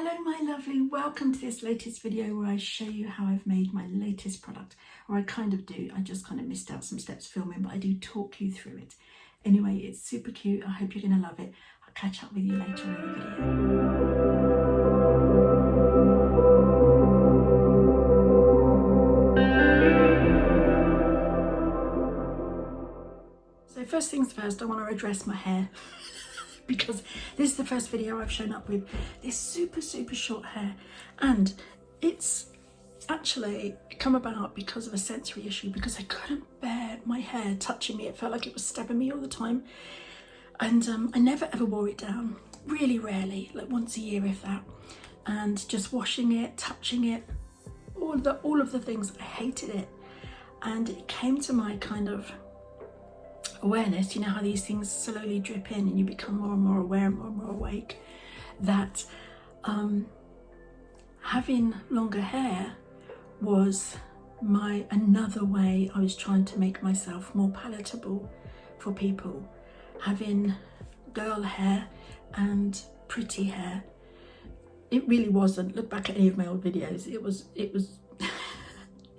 Hello my lovely, welcome to this latest video where I show you how I've made my latest product, or I kind of do. I just kind of missed out some steps filming, but I do talk you through it. Anyway, it's super cute. I hope you're going to love it. I'll catch up with you later in the video. So first things first, I want to address my hair. Because this is the first video I've shown up with this super short hair, and it's actually come about because of a sensory issue, because I couldn't bear my hair touching me. It felt like it was stabbing me all the time, and I never ever wore it down, really rarely, like once a year if that, and just washing it, touching it, all of the things, I hated it. And it came to my kind of awareness, you know how these things slowly drip in and you become more and more aware and more and more awake, that having longer hair was another way I was trying to make myself more palatable for people. Having girl hair and pretty hair, it really wasn't. Look back at any of my old videos, it was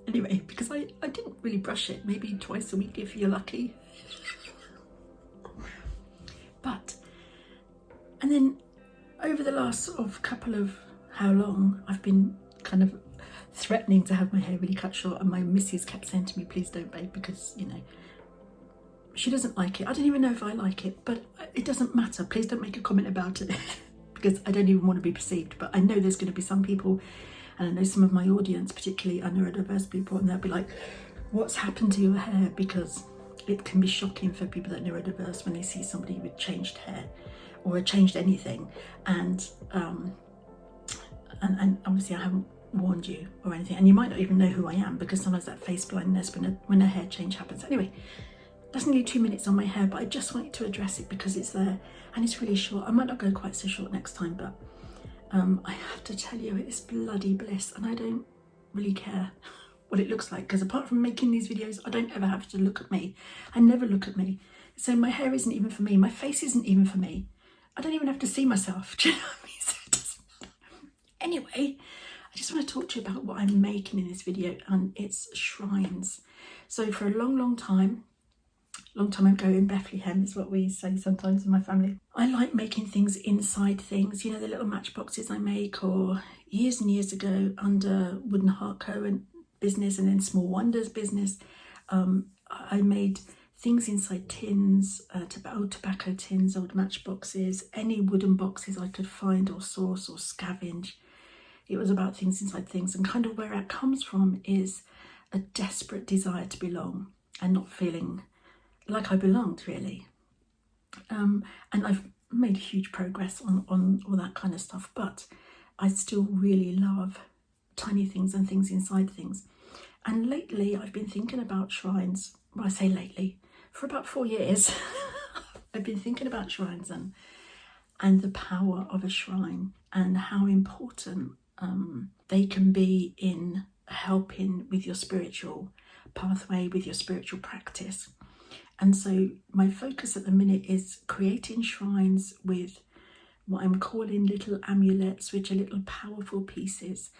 anyway, because I didn't really brush it, maybe twice a week if you're lucky. But, and then over the last sort of couple of how long, I've been kind of threatening to have my hair really cut short, and my missus kept saying to me, please don't, babe, because, you know, she doesn't like it. I don't even know if I like it, but it doesn't matter. Please don't make a comment about it because I don't even want to be perceived. But I know there's going to be some people, and I know some of my audience, particularly are neurodiverse people, and they'll be like, what's happened to your hair? Because it can be shocking for people that are neurodiverse when they see somebody with changed hair or changed anything, and obviously I haven't warned you or anything, and you might not even know who I am, because sometimes that face blindness when a hair change happens. Anyway, that's nearly 2 minutes on my hair, but I just wanted to address it because it's there and it's really short. I might not go quite so short next time, but I have to tell you, it's bloody bliss, and I don't really care what it looks like, because apart from making these videos, I don't ever have to look at me. I never look at me. So my hair isn't even for me. My face isn't even for me. I don't even have to see myself. Do you know what I mean? So it doesn't matter. Anyway, I just want to talk to you about what I'm making in this video, and it's shrines. So for a long time ago in Bethlehem, is what we say sometimes in my family, I like making things inside things, you know, the little matchboxes I make, or years and years ago under Wooden Heart Co. and business, and then Small Wonders business, I made things inside tins, old tobacco tins, old matchboxes, any wooden boxes I could find or source or scavenge. It was about things inside things, and kind of where it comes from is a desperate desire to belong and not feeling like I belonged, really. And I've made huge progress on all that kind of stuff, but I still really love tiny things and things inside things. And lately I've been thinking about shrines. Well, I say lately, for about 4 years I've been thinking about shrines and the power of a shrine, and how important they can be in helping with your spiritual pathway, with your spiritual practice. And so my focus at the minute is creating shrines with what I'm calling little amulets, which are little powerful pieces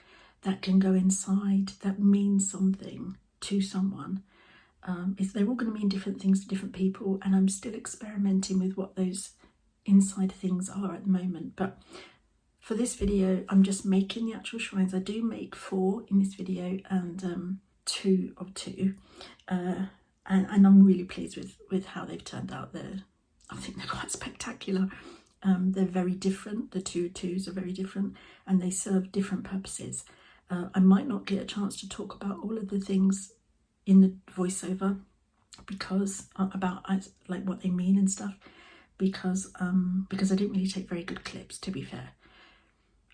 that can go inside, that mean something to someone. They're all going to mean different things to different people, and I'm still experimenting with what those inside things are at the moment. But for this video, I'm just making the actual shrines. I do make 4 in this video, and 2 of 2. And I'm really pleased with how they've turned out. I think they're quite spectacular. They're very different. The 2 twos are very different, and they serve different purposes. I might not get a chance to talk about all of the things in the voiceover, because about like what they mean and stuff, because I didn't really take very good clips, to be fair.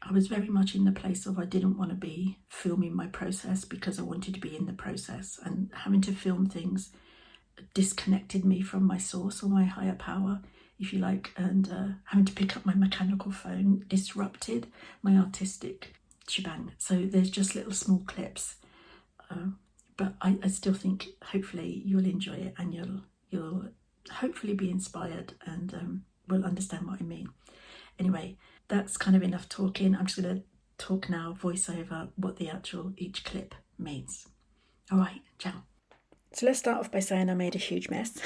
I was very much in the place of I didn't want to be filming my process because I wanted to be in the process, and having to film things disconnected me from my source, or my higher power, if you like, and having to pick up my mechanical phone disrupted my artistic shebang. So there's just little small clips, but I still think hopefully you'll enjoy it, and you'll hopefully be inspired, and will understand what I mean. Anyway, that's kind of enough talking. I'm just going to talk now, voice over what the actual each clip means. All right, ciao. So let's start off by saying I made a huge mess.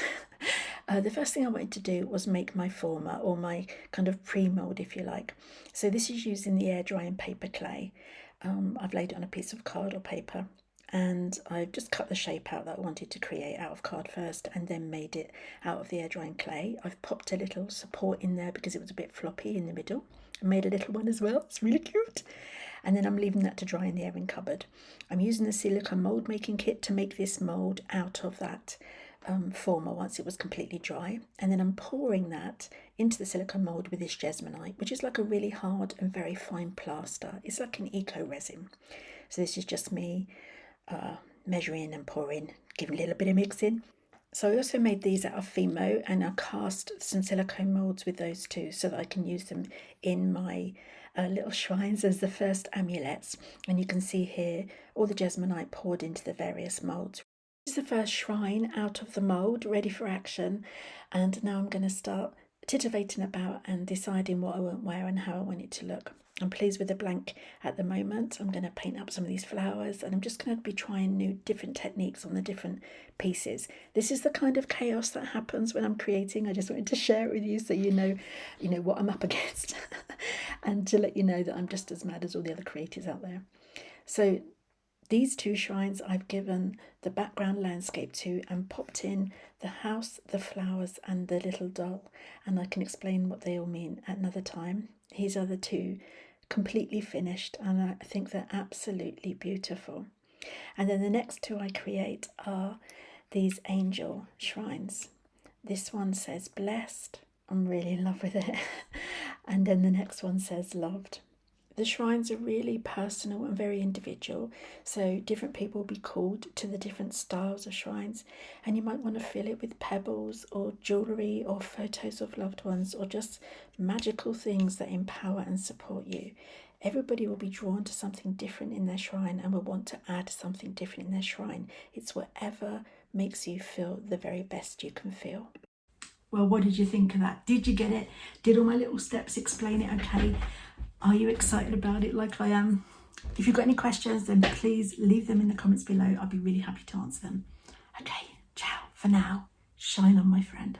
The first thing I wanted to do was make my former, or my kind of pre-mould, if you like. So this is using the air drying paper clay. I've laid it on a piece of card or paper, and I've just cut the shape out that I wanted to create out of card first, and then made it out of the air drying clay. I've popped a little support in there because it was a bit floppy in the middle. I made a little one as well. It's really cute. And then I'm leaving that to dry in the airing cupboard. I'm using the silicone mould making kit to make this mould out of that former once it was completely dry, and then I'm pouring that into the silicone mould with this Jesmonite, which is like a really hard and very fine plaster. It's like an eco resin. So this is just me measuring and pouring, giving a little bit of mixing. So I also made these out of Fimo, and I cast some silicone moulds with those too, so that I can use them in my little shrines as the first amulets. And you can see here all the Jesmonite poured into the various moulds. This is the first shrine out of the mould, ready for action. And now I'm going to start titivating about and deciding what I want where and how I want it to look. I'm pleased with the blank at the moment. I'm going to paint up some of these flowers, and I'm just going to be trying new different techniques on the different pieces. This is the kind of chaos that happens when I'm creating. I just wanted to share it with you so you know what I'm up against and to let you know that I'm just as mad as all the other creators out there. So these two shrines I've given the background landscape to and popped in the house, the flowers and the little doll, and I can explain what they all mean at another time. These are the two completely finished, and I think they're absolutely beautiful. And then the next two I create are these angel shrines. This one says blessed. I'm really in love with it. And then the next one says loved. The shrines are really personal and very individual, so different people will be called to the different styles of shrines, and you might want to fill it with pebbles or jewellery or photos of loved ones or just magical things that empower and support you. Everybody will be drawn to something different in their shrine and will want to add something different in their shrine. It's whatever makes you feel the very best you can feel. Well, what did you think of that? Did you get it? Did all my little steps explain it okay? Are you excited about it like I am? If you've got any questions, then please leave them in the comments below. I'll be really happy to answer them. Okay, ciao for now. Shine on, my friend.